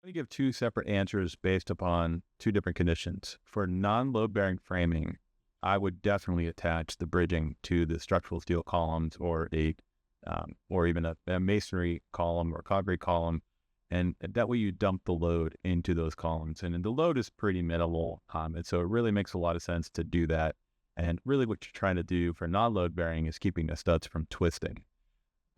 I'm going to give two separate answers based upon two different conditions. For non-load-bearing framing, I would definitely attach the bridging to the structural steel columns or even a masonry column or concrete column, and that way you dump the load into those columns. And the load is pretty minimal, and so it really makes a lot of sense to do that. And really what you're trying to do for non-load-bearing is keeping the studs from twisting.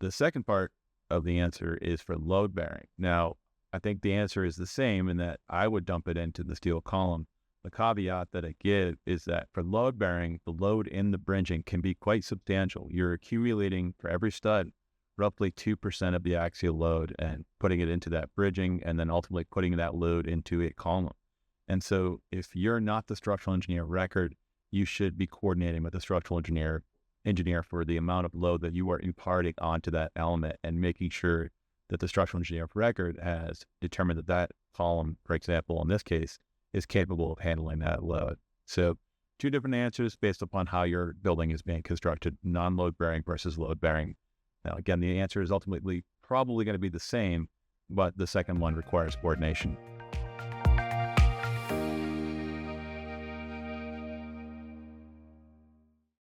The second part of the answer is for load-bearing. Now, I think the answer is the same in that I would dump it into the steel column. The caveat that I give is that for load bearing, the load in the bridging can be quite substantial. You're accumulating for every stud roughly 2% of the axial load and putting it into that bridging and then ultimately putting that load into a column. And so if you're not the structural engineer of record, you should be coordinating with the structural engineer for the amount of load that you are imparting onto that element and making sure that the structural engineer of record has determined that that column, for example, in this case, is capable of handling that load. So two different answers based upon how your building is being constructed, non-load bearing versus load bearing. Now, again, the answer is ultimately probably going to be the same, but the second one requires coordination.